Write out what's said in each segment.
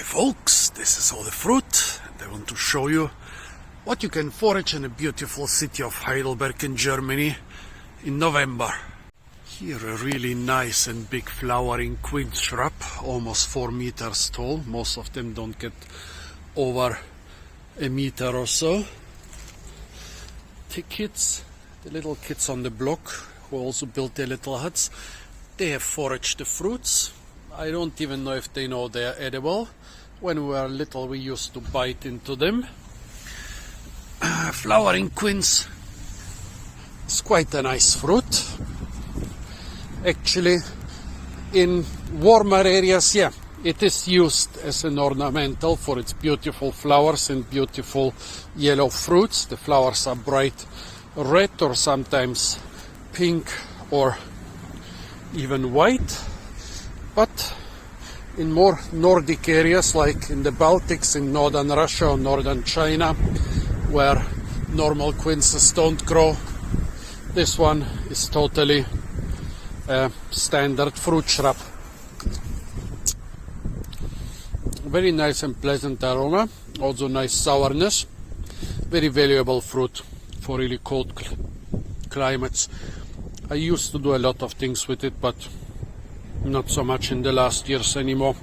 Hi folks, this is all the fruit, and I want to show you what you can forage in the beautiful city of Heidelberg in Germany in November. Here a really nice and big flowering quince shrub, almost 4 meters tall. Most of them don't get over a meter or so. The kids, the little kids on the block who also built their little huts, they have foraged the fruits. I don't even know if they know they are edible. When we were little we used to bite into them. Flowering quince is quite a nice fruit. Actually, in warmer areas, yeah, it is used as an ornamental for its beautiful flowers and beautiful yellow fruits. The flowers are bright red or sometimes pink or even white. But in more Nordic areas, like in the Baltics, in northern Russia or northern China, where normal quinces don't grow, this one is totally a standard fruit shrub. Very nice and pleasant aroma, also nice sourness. Very valuable fruit for really cold climates. I used to do a lot of things with it, but not so much in the last years anymore.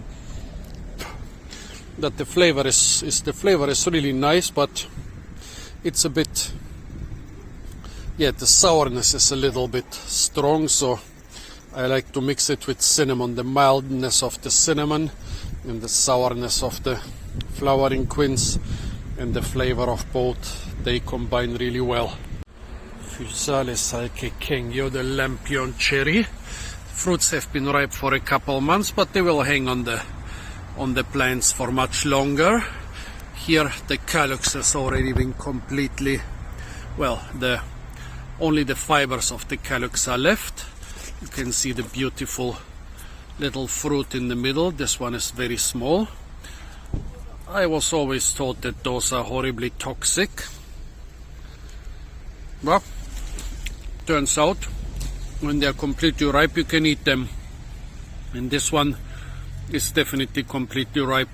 That the flavor is really nice, but it's a bit, yeah, the sourness is a little bit strong, so I like to mix it with cinnamon. The mildness of the cinnamon and the sourness of the flowering quince and the flavor of both, they combine really well. Physalis alkekenyo, the lampion cherry. Fruits have been ripe for a couple months, but they will hang on the plants for much longer. Here the calyx has already been completely, well, only the fibers of the calyx are left. You can see the beautiful little fruit in the middle. This one is very small. I was always told that those are horribly toxic. Well, turns out when they are completely ripe you can eat them, and this one is definitely completely ripe.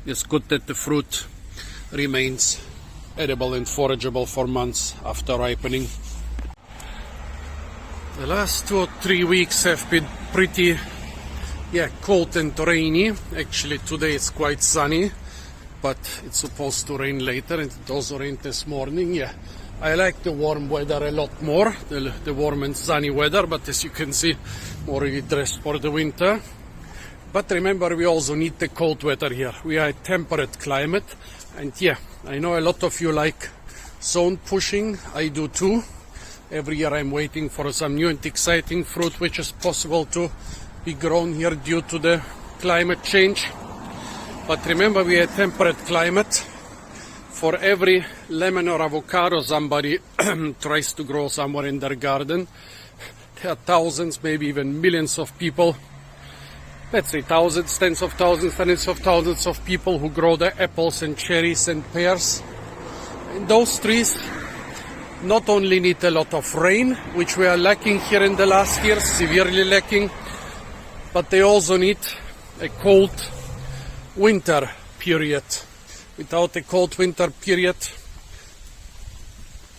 It's good that the fruit remains edible and forageable for months after ripening. The last 2 or 3 weeks have been pretty, yeah, cold and rainy. Actually today it's quite sunny, but it's supposed to rain later, and it also rained this morning. Yeah, I like the warm weather a lot more, the warm and sunny weather, but as you can see, I'm already dressed for the winter. But remember, we also need the cold weather here. We are a temperate climate, and yeah, I know a lot of you like zone pushing. I do too. Every year I'm waiting for some new and exciting fruit which is possible to be grown here due to the climate change. But remember, we are a temperate climate. For every lemon or avocado somebody tries to grow somewhere in their garden, there are thousands, maybe even millions of people, let's say thousands, tens of thousands, hundreds of thousands of people who grow the apples and cherries and pears. And those trees not only need a lot of rain, which we are lacking here in the last years, severely lacking, but they also need a cold winter period. Without a cold winter period,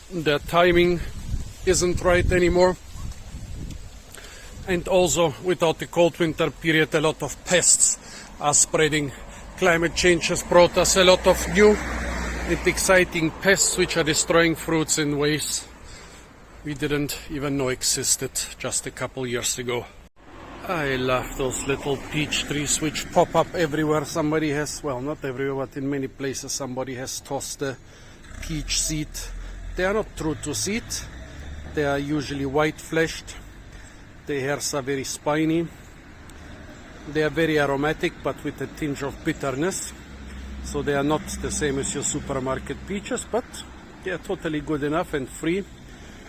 the timing isn't right anymore. And also, without the cold winter period, a lot of pests are spreading. Climate change has brought us a lot of new and exciting pests which are destroying fruits in ways we didn't even know existed just a couple years ago. I love those little peach trees which pop up everywhere. Somebody has, well, not everywhere, but in many places somebody has tossed a peach seed. They are not true to seed. They are usually white-fleshed. The hairs are very spiny. They are very aromatic, but with a tinge of bitterness. So they are not the same as your supermarket peaches, but they are totally good enough and free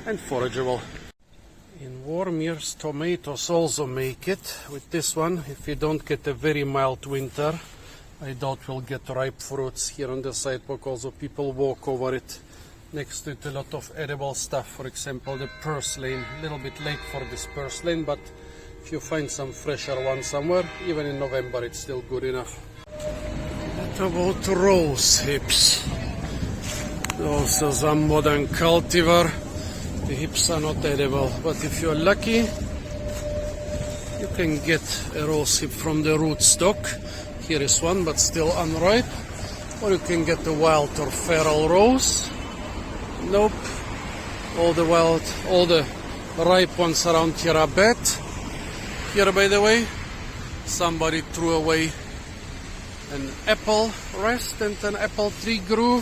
and forageable. In warm years, tomatoes also make it. With this one, if you don't get a very mild winter, I doubt we'll get ripe fruits. Here on the sidewalk also people walk over it. Next to it a lot of edible stuff, for example the purslane. A little bit late for this purslane, but if you find some fresher one somewhere, even in November it's still good enough. What about rose hips? Those are some modern cultivar. The hips are not edible, but if you're lucky, you can get a rose hip from the rootstock. Here is one, but still unripe. Or you can get the wild or feral rose. Nope. All the ripe ones around here are bad. Here, by the way, somebody threw away an apple rest and an apple tree grew.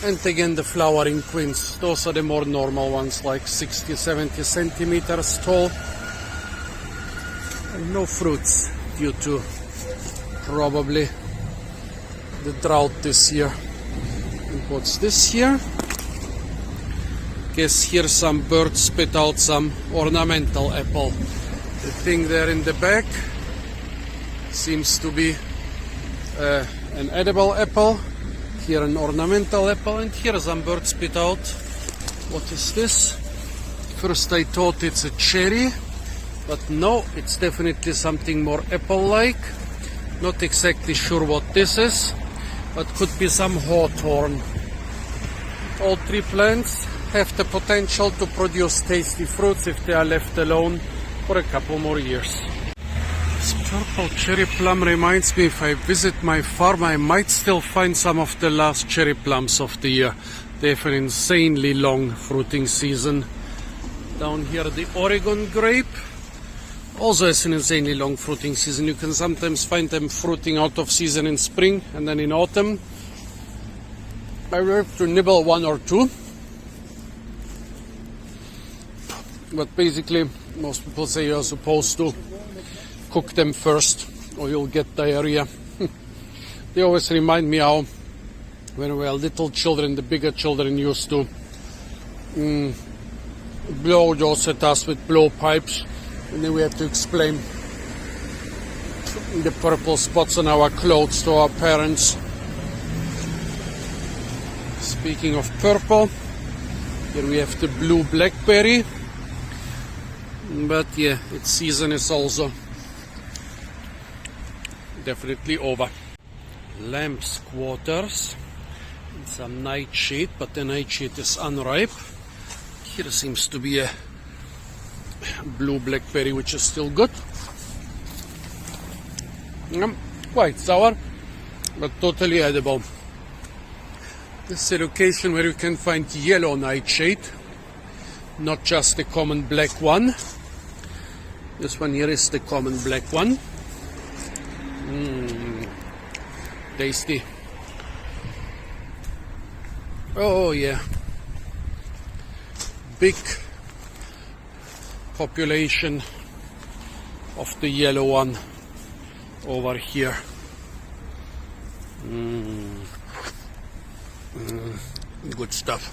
And again, the flowering queens. Those are the more normal ones, like 60, 70 centimeters tall. And no fruits due to probably the drought this year. And what's this here? Guess here some birds spit out some ornamental apple. The thing there in the back seems to be an edible apple. Here an ornamental apple, and here some birds spit out. What is this? First I thought it's a cherry, but no, it's definitely something more apple-like. Not exactly sure what this is, but could be some hawthorn. All three plants have the potential to produce tasty fruits if they are left alone for a couple more years. This purple cherry plum reminds me, if I visit my farm, I might still find some of the last cherry plums of the year. They have an insanely long fruiting season. Down here the Oregon grape also has an insanely long fruiting season. You can sometimes find them fruiting out of season in spring and then in autumn. I have to nibble one or two. But basically, most people say you're supposed to cook them first or you'll get diarrhea. They always remind me how when we were little children, the bigger children used to blow those at us with blowpipes, and then we had to explain the purple spots on our clothes to our parents. Speaking of purple, here we have the blue blackberry, but yeah, its season is also definitely over. Lamb's quarters, some nightshade, but the nightshade is unripe. Here seems to be a blue blackberry, which is still good. Quite sour, but totally edible. This is a location where you can find yellow nightshade, not just the common black one. This one here is the common black one. Tasty. Oh yeah. Big population of the yellow one over here. Good stuff.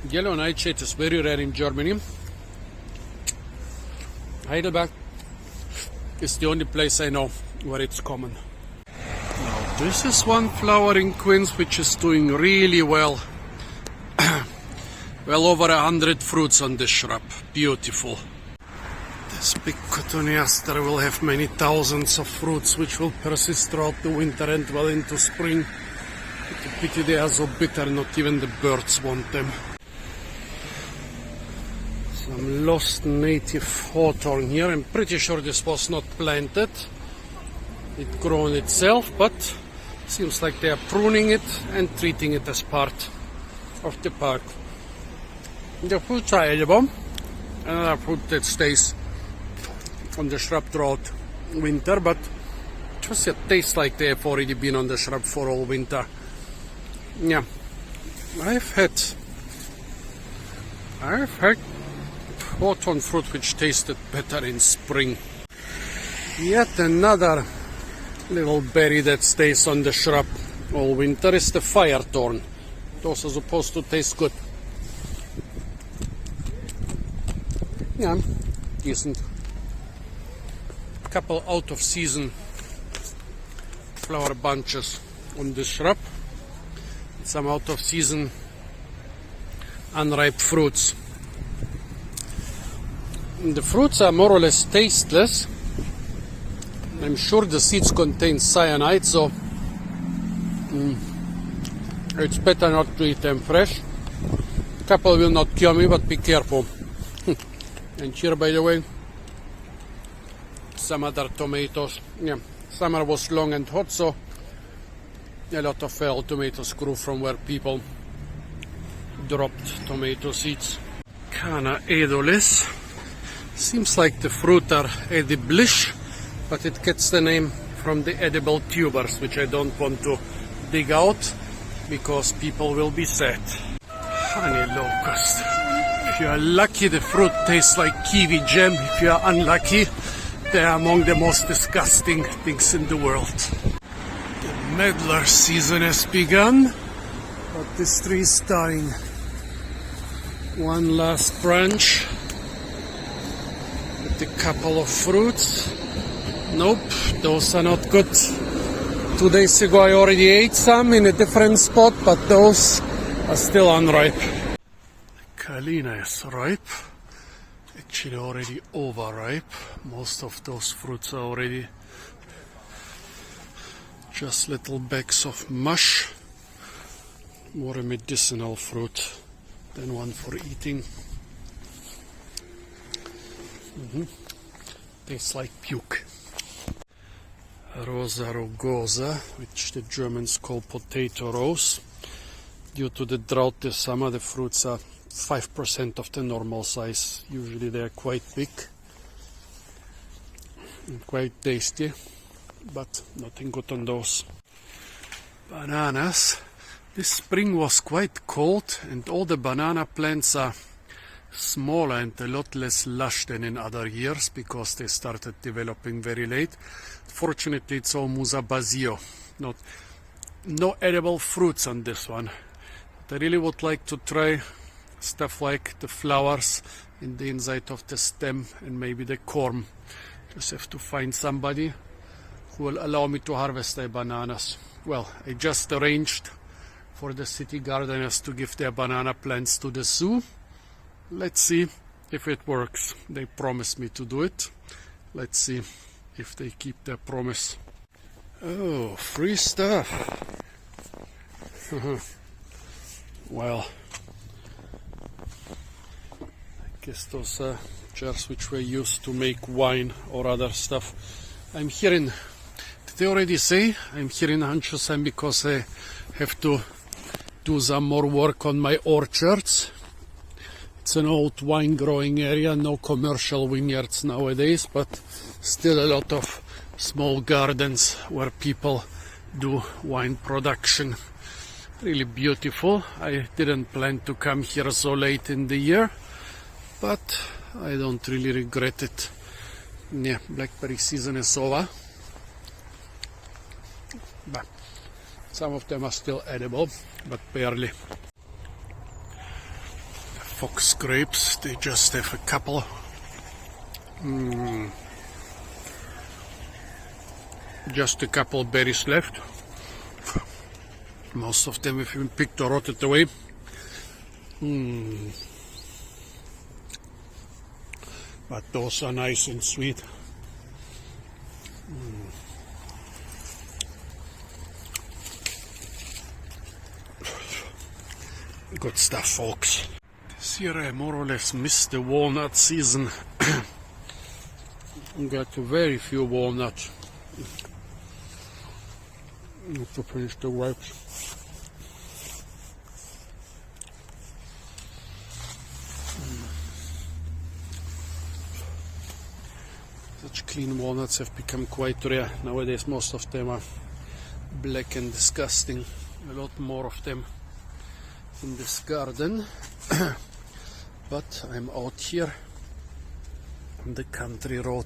Yellow nightshade is very rare in Germany. Heidelberg is the only place I know where it's common. Now this is one flowering quince which is doing really well. Well over 100 fruits on this shrub. Beautiful. This big cotoneaster will have many thousands of fruits which will persist throughout the winter and well into spring. It's a pity they are so bitter, not even the birds want them. Some lost native hawthorn here. I'm pretty sure this was not planted. It grown itself, but seems like they are pruning it and treating it as part of the park. The fruits are edible. Another fruit that stays on the shrub throughout winter, but just it tastes like they have already been on the shrub for all winter. Yeah, I've had hawthorn fruit which tasted better in spring. Yet another little berry that stays on the shrub all winter is the firethorn. Those are supposed to taste good. Yeah, decent. Couple out of season flower bunches on the shrub. Some out of season unripe fruits. The fruits are more or less tasteless. I'm sure the seeds contain cyanide, so it's better not to eat them fresh. Couple will not kill me, but be careful. And here, by the way, some other tomatoes. Yeah, summer was long and hot, so a lot of fell tomatoes grew from where people dropped tomato seeds. Cana edulis. Seems like the fruit are ediblish, but it gets the name from the edible tubers, which I don't want to dig out because people will be sad. Honey locust. If you are lucky, the fruit tastes like kiwi jam. If you are unlucky, they are among the most disgusting things in the world. The medlar season has begun, but this tree is dying. One last branch with a couple of fruits. Nope, those are not good. 2 days ago I already ate some in a different spot, but those are still unripe. Kalina is ripe. Actually already overripe. Most of those fruits are already just little bags of mush. More a medicinal fruit than one for eating. Tastes like puke. Rosa rugosa, which the Germans call potato rose. Due to the drought this summer, the fruits are 5% of the normal size. Usually they are quite big and quite tasty, but nothing good on those. Bananas. This spring was quite cold and all the banana plants are smaller and a lot less lush than in other years because they started developing very late. Fortunately, it's all Musa Basio. No edible fruits on this one. But I really would like to try stuff like the flowers in the inside of the stem and maybe the corm. Just have to find somebody who will allow me to harvest their bananas. Well, I just arranged for the city gardeners to give their banana plants to the zoo. Let's see if it works. They promised me to do it. Let's see if they keep their promise. Oh, free stuff. Well, I guess those are jars which were used to make wine or other stuff. I'm here in, did they already say? I'm here in Anchosheim because I have to do some more work on my orchards. It's an old wine growing area, no commercial vineyards nowadays, but still a lot of small gardens where people do wine production. Really beautiful. I didn't plan to come here so late in the year, but I don't really regret it. Yeah, blackberry season is over. But some of them are still edible, but barely. Fox grapes, they just have a couple. Just a couple berries left. Most of them have been picked or rotted away. But those are nice and sweet. Good stuff, folks. This year I more or less missed the walnut season. Got very few walnuts. Need to finish the wipes. Such clean walnuts have become quite rare. Nowadays most of them are black and disgusting. A lot more of them in this garden. But I'm out here on the country road.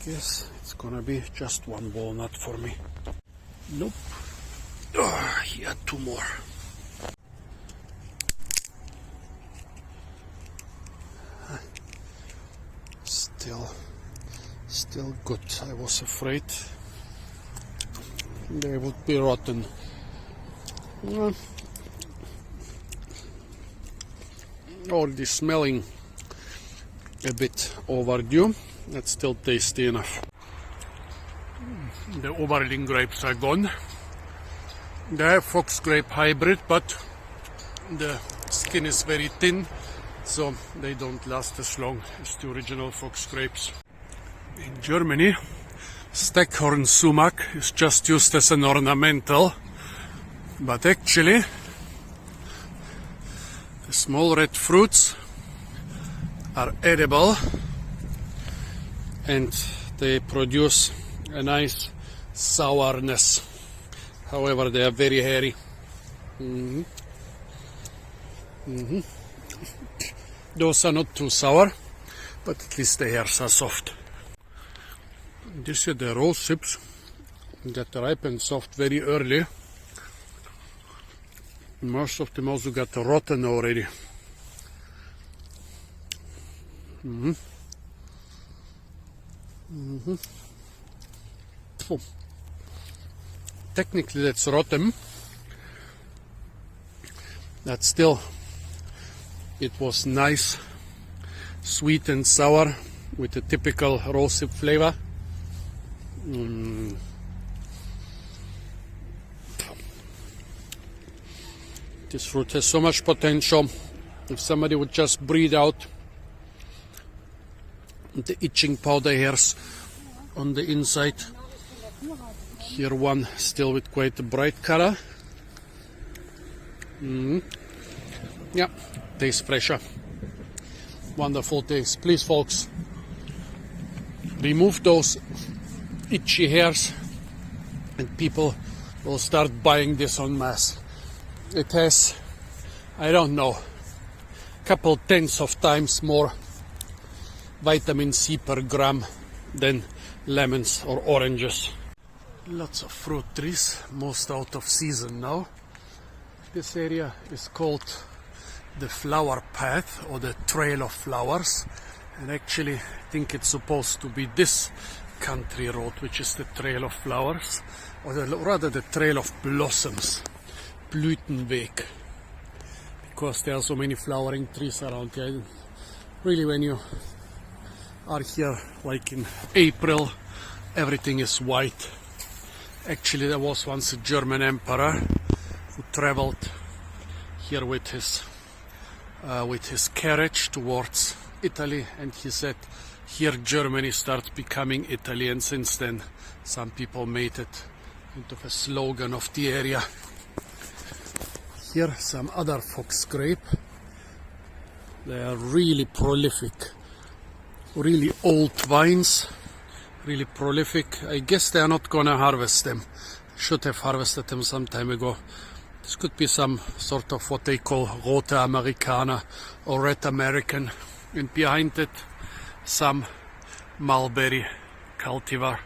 Guess it's gonna be just one walnut for me. Nope. Oh, here two more. Still good. I was afraid they would be rotten. Already smelling a bit overdue. That's still tasty enough. The Oberlin grapes are gone. They have fox grape hybrid, but the skin is very thin, so they don't last as long as the original fox grapes. In Germany, Steckhorn sumac is just used as an ornamental, but actually the small red fruits are edible and they produce a nice sourness. However, they are very hairy. Those are not too sour, but at least the hairs are soft. These are the rose hips that ripen soft very early. Most of them also got rotten already. Technically that's rotten. But still, it was nice, sweet and sour with a typical rosehip flavor. This fruit has so much potential. If somebody would just breathe out the itching powder hairs on the inside. Here one still with quite a bright color. Yeah, tastes fresher. Wonderful taste. Please folks, remove those itchy hairs and people will start buying this en masse. It has, I don't know, couple tenths of times more vitamin C per gram than lemons or oranges. Lots of fruit trees, most out of season now. This area is called the flower path or the trail of flowers, and actually I think it's supposed to be this country road which is the trail of flowers, or rather the trail of blossoms, Blütenweg, because there are so many flowering trees around here. Really, when you are here like in April, everything is white. Actually, there was once a German emperor who traveled here with his carriage towards Italy, and he said, here Germany starts becoming Italy, and since then some people made it into a slogan of the area. Here some other fox grape. They are really prolific, really old vines, really prolific. I guess they are not gonna harvest them. Should have harvested them some time ago. This could be some sort of what they call Rote Americana or Red American, and behind it some mulberry cultivar.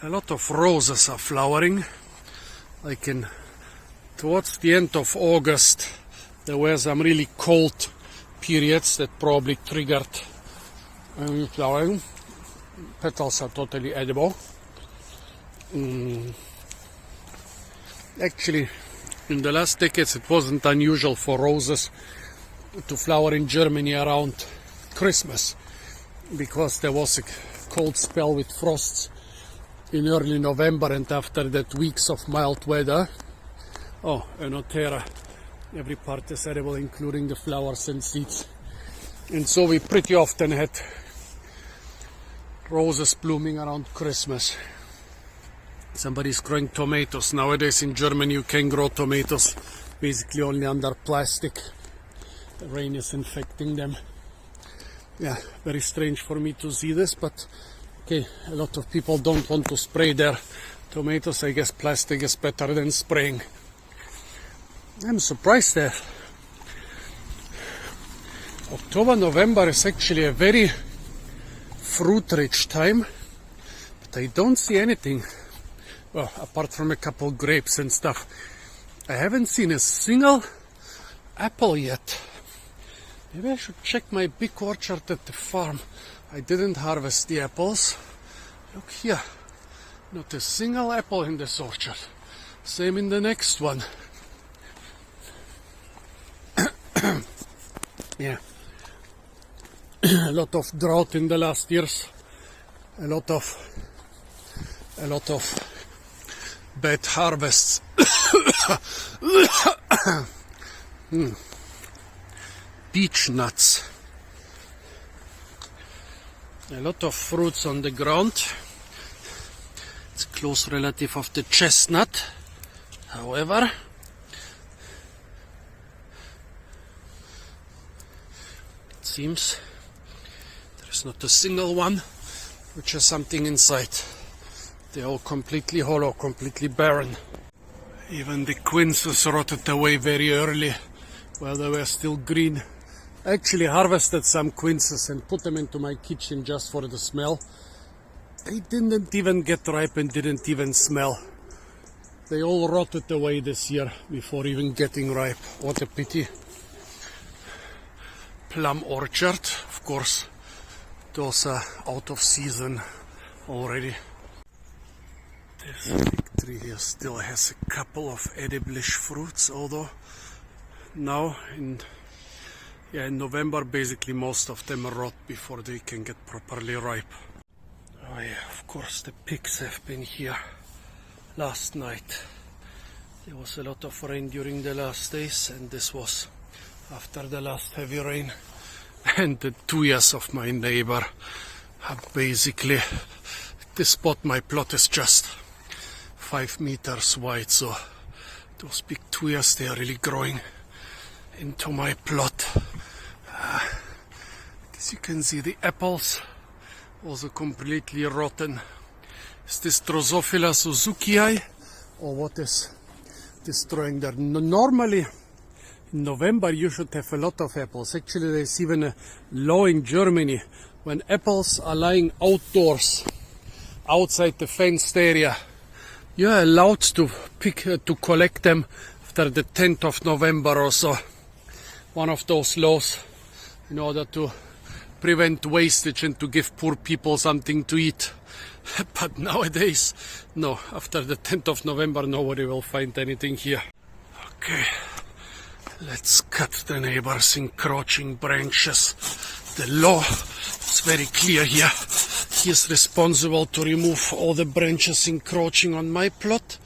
A lot of roses are flowering. Like towards the end of August there were some really cold periods that probably triggered flowering. Petals are totally edible. Actually, in the last decades it wasn't unusual for roses to flower in Germany around Christmas, because there was a cold spell with frosts in early November, and after that weeks of mild weather. Oh, and Otera, every part is edible, including the flowers and seeds. And so we pretty often had roses blooming around Christmas. Somebody's growing tomatoes. Nowadays in Germany you can grow tomatoes basically only under plastic. The rain is infecting them. Yeah, very strange for me to see this, but okay, a lot of people don't want to spray their tomatoes. I guess plastic is better than spraying. I'm surprised that October, November is actually a very fruit-rich time, but I don't see anything. Well, apart from a couple grapes and stuff, I haven't seen a single apple yet. Maybe I should check my big orchard at the farm. I didn't harvest the apples. Look here, not a single apple in this orchard. Same in the next one. Yeah, a lot of drought in the last years, a lot of bad harvests. Beech nuts. A lot of fruits on the ground. It's a close relative of the chestnut. However, it seems there is not a single one which has something inside. They're all completely hollow, completely barren. Even the quinces rotted away very early while they were still green. I actually harvested some quinces and put them into my kitchen just for the smell. They didn't even get ripe and didn't even smell. They all rotted away this year before even getting ripe. What a pity. Plum orchard, of course, those are out of season already. This big tree here still has a couple of ediblish fruits, although now in November basically most of them rot before they can get properly ripe. Oh yeah, of course the pigs have been here last night. There was a lot of rain during the last days, and this was after the last heavy rain. And the 2 years of my neighbor have basically, this spot, my plot is just 5 meters wide, so those big 2 years, they are really growing into my plot. As you can see, the apples also completely rotten. Is this Drosophila Suzukii or what is destroying there? Normally in November you should have a lot of apples. Actually there's even a law in Germany when apples are lying outdoors outside the fenced area, you are allowed to collect them after the 10th of November or so. One of those laws in order to prevent wastage and to give poor people something to eat. But nowadays, no, after the 10th of November nobody will find anything here. Okay, let's cut the neighbor's encroaching branches. The law is very clear here. He is responsible to remove all the branches encroaching on my plot.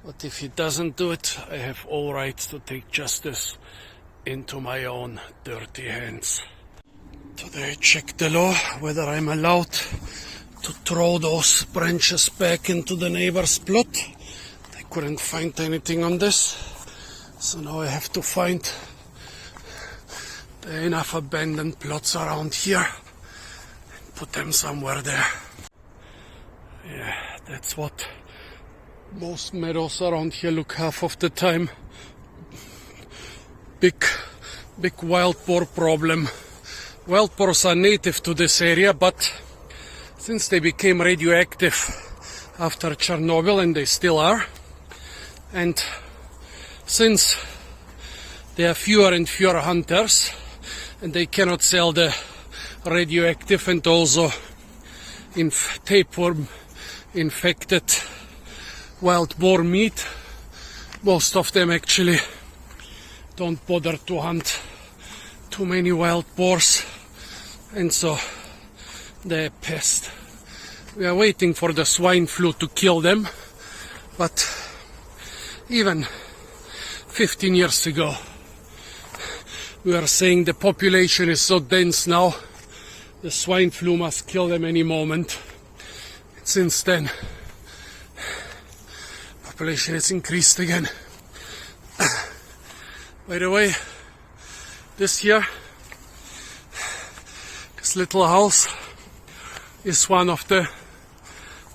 But if he doesn't do it, I have all rights to take justice into my own dirty hands. Today I checked the law whether I'm allowed to throw those branches back into the neighbor's plot. I couldn't find anything on this, so now I have to find enough abandoned plots around here and put them somewhere there. Yeah, that's what most meadows around here look half of the time. Big wild boar problem. Wild boars are native to this area, but since they became radioactive after Chernobyl, and they still are, and since there are fewer and fewer hunters, and they cannot sell the radioactive and also tapeworm infected wild boar meat, most of them actually don't bother to hunt too many wild boars, and so they're a pest. We are waiting for the swine flu to kill them, but even 15 years ago we were saying the population is so dense now, the swine flu must kill them any moment. Since then, population has increased again. By the way, this here, this little house is one of the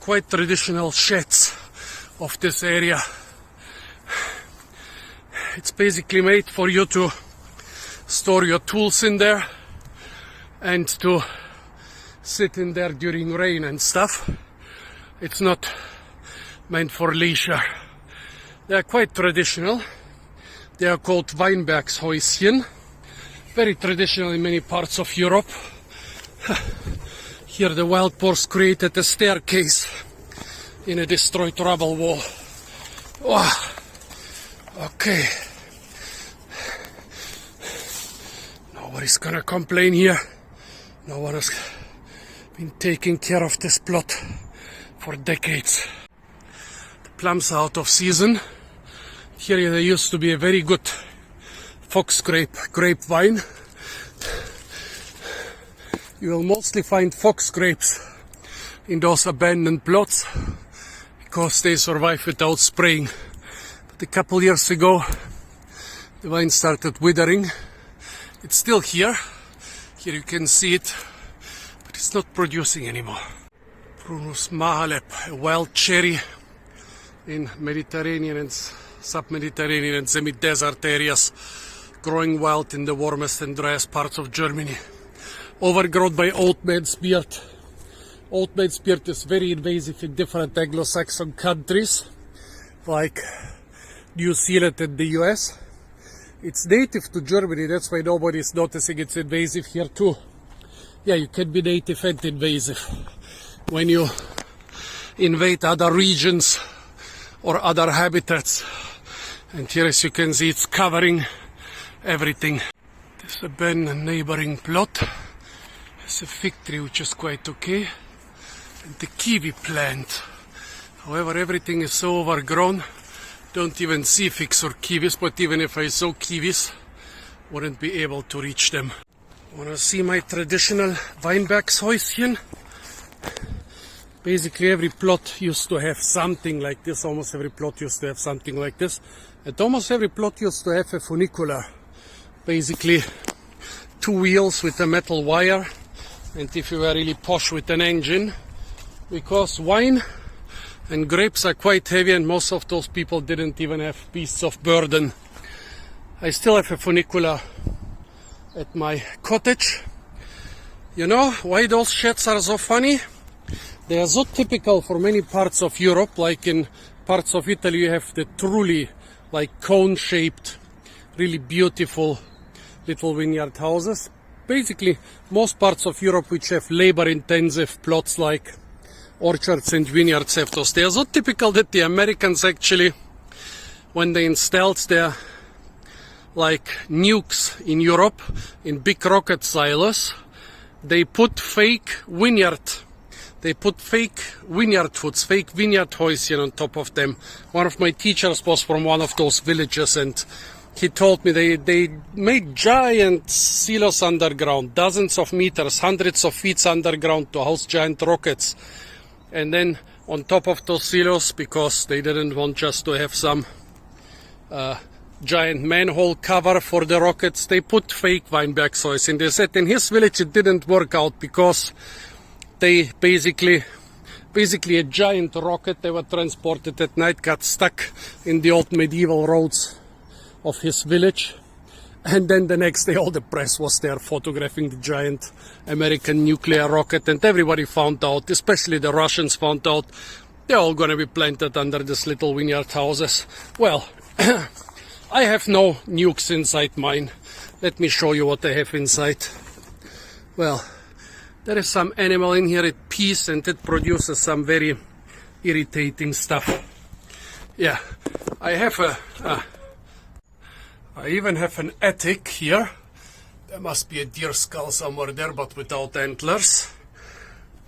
quite traditional sheds of this area. It's basically made for you to store your tools in there and to sit in there during rain and stuff. It's not meant for leisure. They are quite traditional. They are called Weinbergshäuschen. Very traditional in many parts of Europe. Here the wild boars created a staircase in a destroyed rubble wall. Wow. Okay. Nobody's gonna complain here. No one has been taking care of this plot for decades. The plums are out of season. Here there used to be a very good fox grapevine. You will mostly find fox grapes in those abandoned plots because they survive without spraying. But a couple years ago the vine started withering. It's still here. Here you can see it, but it's not producing anymore. Prunus mahalep, a wild cherry in Mediterranean and sub-Mediterranean and semi-desert areas, growing wild in the warmest and driest parts of Germany. Overgrown by old man's beard. Old man's beard is very invasive in different Anglo-Saxon countries, like New Zealand and the US. It's native to Germany, that's why nobody is noticing it's invasive here too. Yeah, you can be native and invasive when you invade other regions or other habitats. And here, as you can see, it's covering everything. This abandoned neighboring plot has a fig tree which is quite okay, and the kiwi plant. However, everything is so overgrown, don't even see figs or kiwis, but even if I saw kiwis, wouldn't be able to reach them. Wanna see my traditional Weinbergshäuschen? Basically every plot used to have something like this. Almost every plot used to have something like this. And almost every plot used to have a funicular. Basically 2 wheels with a metal wire. And if you were really posh, with an engine. Because wine and grapes are quite heavy and most of those people didn't even have beasts of burden. I still have a funicular at my cottage. You know why those sheds are so funny? They are so typical for many parts of Europe, like in parts of Italy you have the truly like cone-shaped, really beautiful little vineyard houses. Basically, most parts of Europe which have labor-intensive plots like orchards and vineyards have those. They are so typical that the Americans actually, when they installed their like nukes in Europe, in big rocket silos, they put fake vineyard hoods, fake vineyard häuschen on top of them. One of my teachers was from one of those villages and he told me they made giant silos underground, dozens of meters, hundreds of feet underground to house giant rockets. And then on top of those silos, because they didn't want just to have some giant manhole cover for the rockets, they put fake Weinbergshäuschen. And they said in his village it didn't work out because they basically a giant rocket, they were transported at night, got stuck in the old medieval roads of his village. And then the next day all the press was there photographing the giant American nuclear rocket, and everybody found out, especially the Russians found out, they're all gonna be planted under these little vineyard houses. Well, I have no nukes inside mine. Let me show you what I have inside. Well, there is some animal in here, it pees and it produces some very irritating stuff. Yeah, I even have an attic here. There must be a deer skull somewhere there, but without antlers.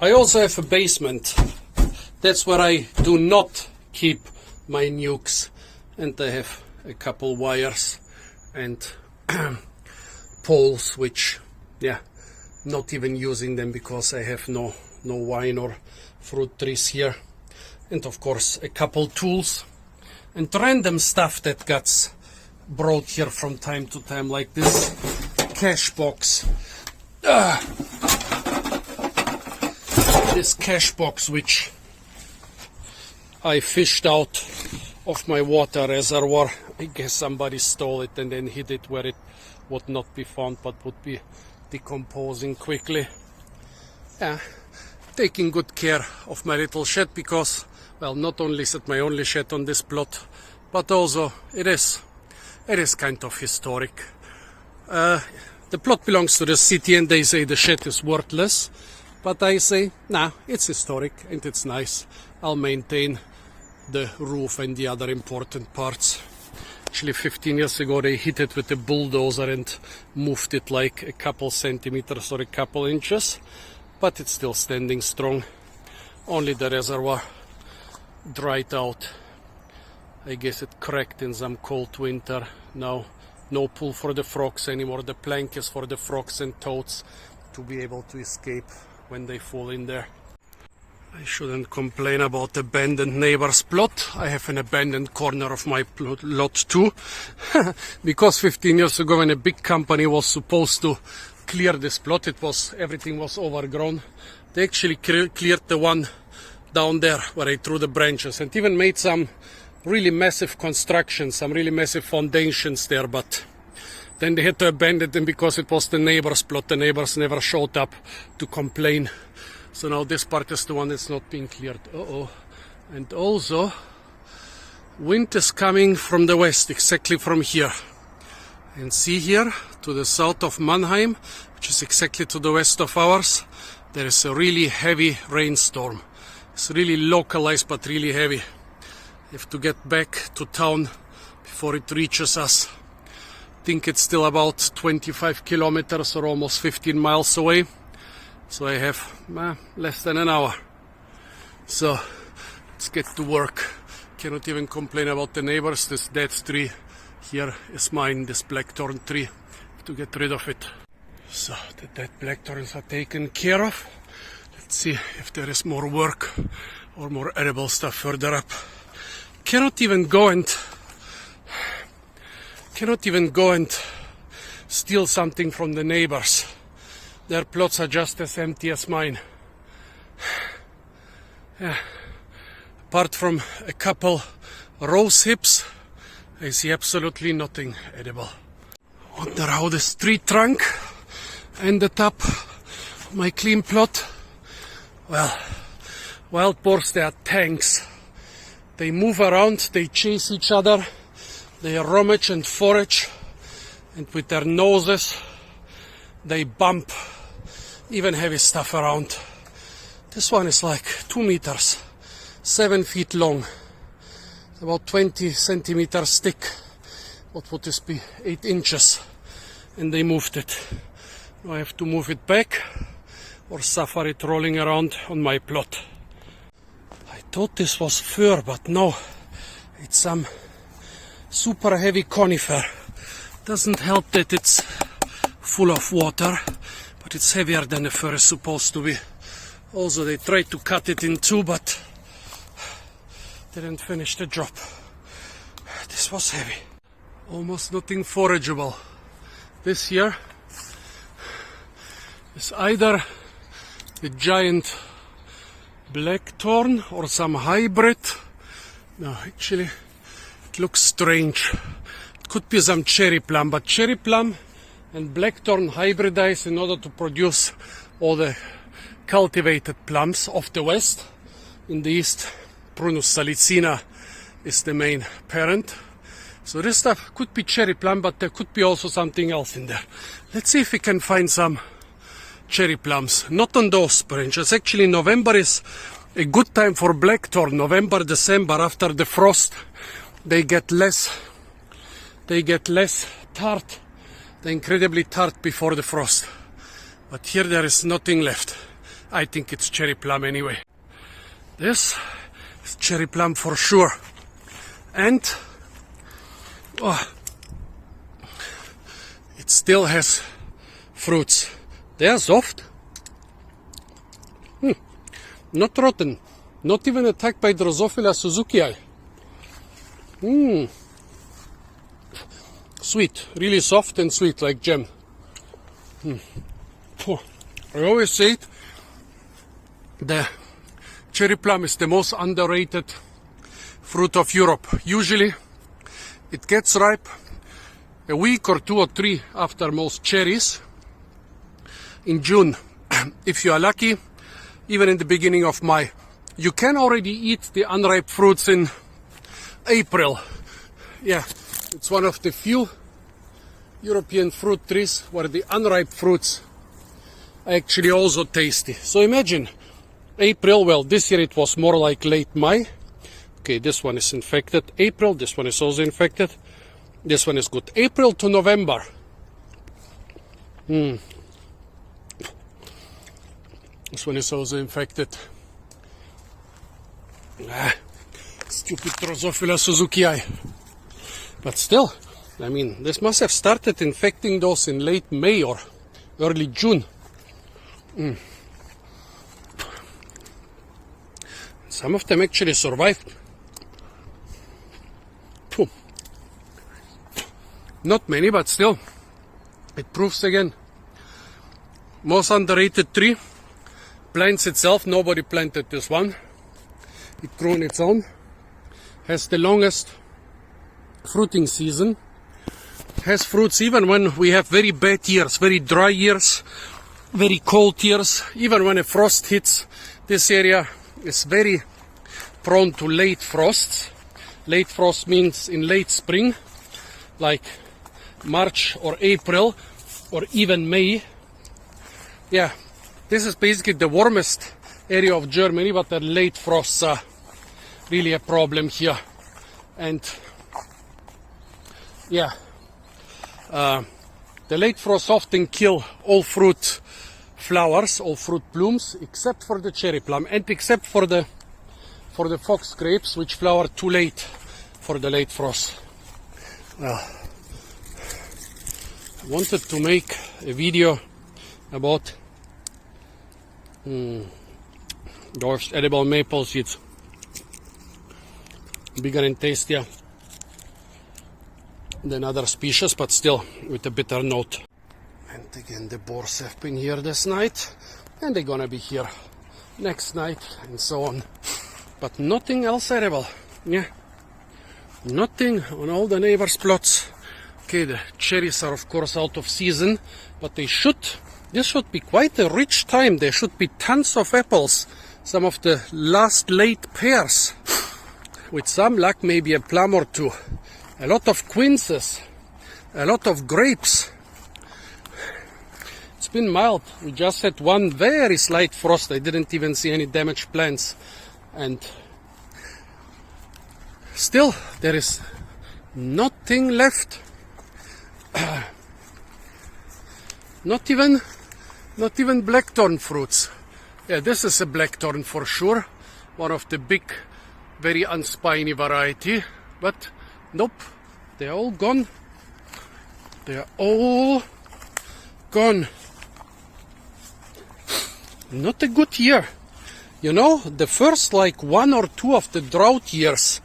I also have a basement. That's where I do not keep my nukes. And I have a couple wires and poles, which, yeah, not even using them because I have no wine or fruit trees here. And of course a couple tools and random stuff that gets brought here from time to time, like this cash box. This cash box which I fished out of my water reservoir. I guess somebody stole it and then hid it where it would not be found but would be decomposing quickly. Yeah, taking good care of my little shed because, well, not only is it my only shed on this plot, but also it is kind of historic. The plot belongs to the city and they say the shed is worthless, but I say, nah, it's historic and it's nice. I'll maintain the roof and the other important parts. Actually 15 years ago they hit it with a bulldozer and moved it like a couple centimeters or a couple inches, but it's still standing strong. Only the reservoir dried out. I guess it cracked in some cold winter. Now no pool for the frogs anymore. The plank is for the frogs and toads to be able to escape when they fall in there. I shouldn't complain about abandoned neighbor's plot. I have an abandoned corner of my lot too. Because 15 years ago when a big company was supposed to clear this plot, everything was overgrown. They actually cleared the one down there where I threw the branches and even made some really massive construction, some really massive foundations there, but then they had to abandon them because it was the neighbor's plot. The neighbors never showed up to complain. So now this part is the one that's not being cleared. And also, wind is coming from the west, exactly from here. And see here, to the south of Mannheim, which is exactly to the west of ours, there is a really heavy rainstorm. It's really localized, but really heavy. We have to get back to town before it reaches us. I think it's still about 25 kilometers or almost 15 miles away. So I have less than an hour. So let's get to work. Cannot even complain about the neighbors. This dead tree here is mine, this blackthorn tree. Have to get rid of it. So the dead blackthorns are taken care of. Let's see if there is more work or more edible stuff further up. Cannot even go and steal something from the neighbors. Their plots are just as empty as mine. Yeah. Apart from a couple rose hips, I see absolutely nothing edible. Wonder how this tree trunk ended up on my clean plot. Well, wild boars, they are tanks. They move around, they chase each other, they rummage and forage, and with their noses they bump even heavy stuff around. This one is like 2 meters, 7 feet long, about 20 centimeters thick. What would this be? 8 inches. And they moved it. Now I have to move it back or suffer it rolling around on my plot. I thought this was fir, but no, it's some super heavy conifer. Doesn't help that it's full of water, but it's heavier than a fir is supposed to be. Also, they tried to cut it in two, but didn't finish the job. This was heavy. Almost nothing forageable. This here is either a giant blackthorn or some hybrid. No, actually, it looks strange. It could be some cherry plum, but cherry plum and blackthorn hybridize in order to produce all the cultivated plums of the west. In the east, Prunus salicina is the main parent. So this stuff could be cherry plum, but there could be also something else in there. Let's see if we can find some cherry plums. Not on those branches. Actually, November is a good time for blackthorn. November, December, after the frost, they get less tart. They're incredibly tart before the frost. But here there is nothing left. I think it's cherry plum anyway. This is cherry plum for sure. And it still has fruits. They are soft. Not rotten. Not even attacked by Drosophila suzukii. Sweet. Really soft and sweet, like jam. I always say it, the cherry plum is the most underrated fruit of Europe. Usually it gets ripe a week or 2 or 3 after most cherries. In June, if you are lucky, even in the beginning of May. You can already eat the unripe fruits in April. Yeah, it's one of the few European fruit trees where the unripe fruits are actually also tasty. So imagine April, well, this year it was more like late May. Okay, this one is infected. April, this one is also infected. This one is good. April to November. This one is also infected. Stupid Drosophila Suzuki. But still, I mean, this must have started infecting those in late May or early June. Some of them actually survived. Phew. Not many, but still, it proves again. Most underrated tree. Plants itself, nobody planted this one. It grew on its own. Has the longest fruiting season. Has fruits even when we have very bad years, very dry years, very cold years. Even when a frost hits, this area is very prone to late frosts. Late frost means in late spring, like March or April or even May. Yeah, this is basically the warmest area of Germany, but the late frosts are really a problem here. And yeah, the late frosts often kill all fruit flowers, all fruit blooms, except for the cherry plum and except for the fox grapes, which flower too late for the late frost. Well, I wanted to make a video about those edible maple seeds. Bigger and tastier than other species, but still with a bitter note. And again, the boars have been here this night, and they're gonna be here next night, and so on. But nothing else edible. Yeah, nothing on all the neighbors' plots. Okay, the cherries are of course out of season, but this should be quite a rich time. There should be tons of apples. Some of the last late pears. With some luck, maybe a plum or two. A lot of quinces. A lot of grapes. It's been mild. We just had one very slight frost. I didn't even see any damaged plants. And still, there is nothing left. Not even blackthorn fruits. Yeah, this is a blackthorn for sure. One of the big, very unspiny variety. But nope, they're all gone. They're all gone. Not a good year. You know, the first like 1 or 2 of the drought years,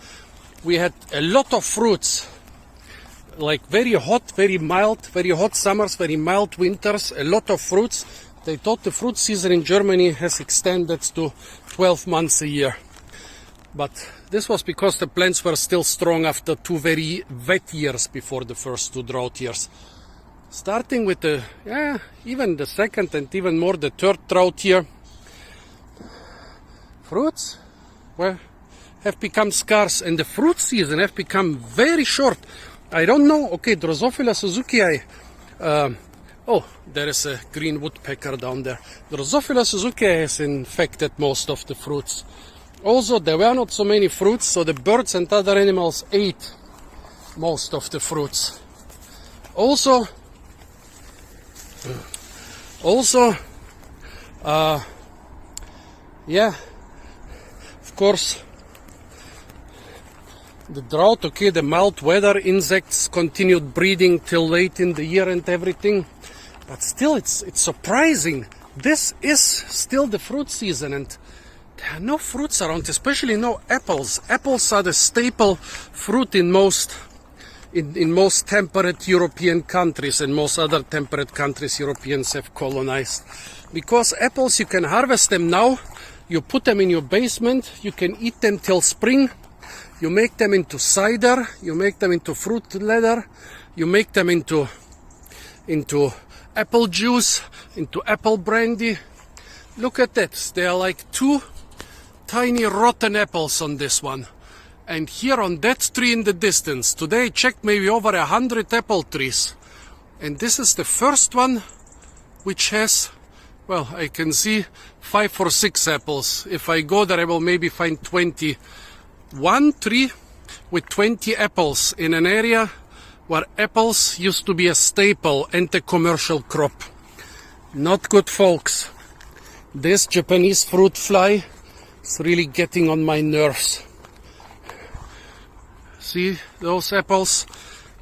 we had a lot of fruits. Like very hot, very mild, very hot summers, very mild winters, a lot of fruits. They thought the fruit season in Germany has extended to 12 months a year. But this was because the plants were still strong after 2 very wet years before the first 2 drought years. Starting with even the second and even more the third drought year, fruits have become scarce, and the fruit season have become very short. I don't know. Okay, Drosophila Suzuki. Oh, there is a green woodpecker down there. Drosophila Suzuki has infected most of the fruits. Also, there were not so many fruits, so the birds and other animals ate most of the fruits. Also, yeah, of course, the drought, okay, the mild weather, insects continued breeding till late in the year and everything. But still, it's surprising. This is still the fruit season, and there are no fruits around, especially no apples. Apples are the staple fruit in most temperate European countries, and most other temperate countries Europeans have colonized. Because apples, you can harvest them now, you put them in your basement, you can eat them till spring, you make them into cider, you make them into fruit leather, you make them into apple juice, into apple brandy. Look at that, there are like 2 tiny rotten apples on this one. And here on that tree in the distance, today I checked maybe over 100 apple trees. And this is the first one which has, well, I can see 5 or 6 apples. If I go there, I will maybe find 20. One tree with 20 apples in an area where apples used to be a staple and a commercial crop. Not good, folks. This Japanese fruit fly is really getting on my nerves. See those apples?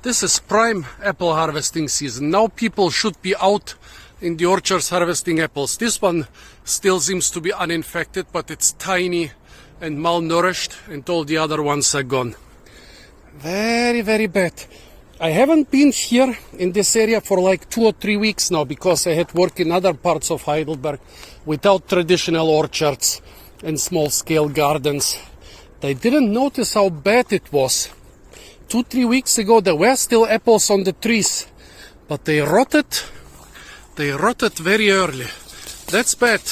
This is prime apple harvesting season. Now people should be out in the orchards harvesting apples. This one still seems to be uninfected, but it's tiny and malnourished, and all the other ones are gone. Very, very bad. I haven't been here in this area for like 2 or 3 weeks now because I had work in other parts of Heidelberg without traditional orchards and small-scale gardens. I didn't notice how bad it was. 2-3 weeks ago there were still apples on the trees, but they rotted. They rotted very early. That's bad.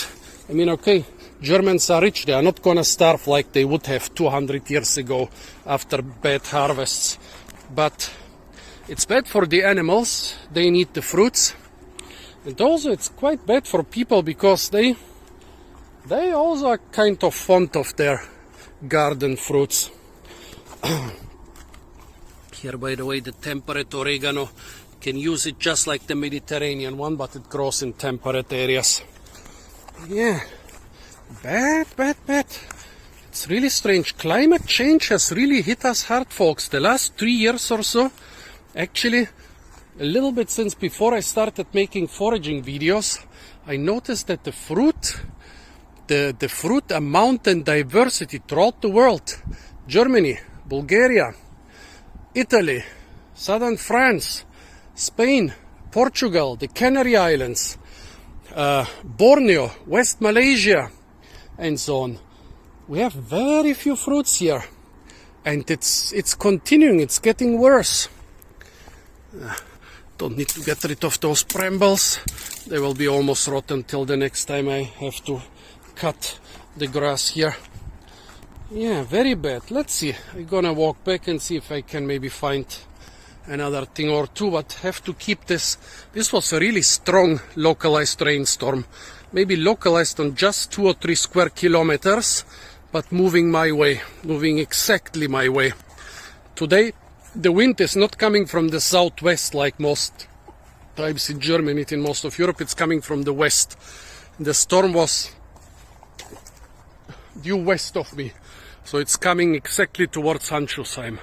I mean, okay, Germans are rich. They are not gonna starve like they would have 200 years ago after bad harvests. But it's bad for the animals. They need the fruits. And also it's quite bad for people because they also are kind of fond of their garden fruits. Here, by the way, the temperate oregano, can use it just like the Mediterranean one, but it grows in temperate areas. Yeah, bad. It's really strange. Climate change has really hit us hard, folks. The last 3 years or so, actually, a little bit since before I started making foraging videos, I noticed that the fruit amount and diversity throughout the world, Germany, Bulgaria, Italy, southern France, Spain, Portugal, the Canary Islands, Borneo, West Malaysia, and so on. We have very few fruits here, and it's continuing. It's getting worse. Don't need to get rid of those brambles. They will be almost rotten till the next time I have to cut the grass here. Yeah, very bad. Let's see. I'm gonna walk back and see if I can maybe find another thing or two, but have to keep this. This was a really strong localized rainstorm. Maybe localized on just 2 or 3 square kilometers, but moving my way, moving exactly my way. Today, the wind is not coming from the southwest like most times in Germany, in most of Europe. It's coming from the west. The storm was due west of me, so it's coming exactly towards Handschuhsheim.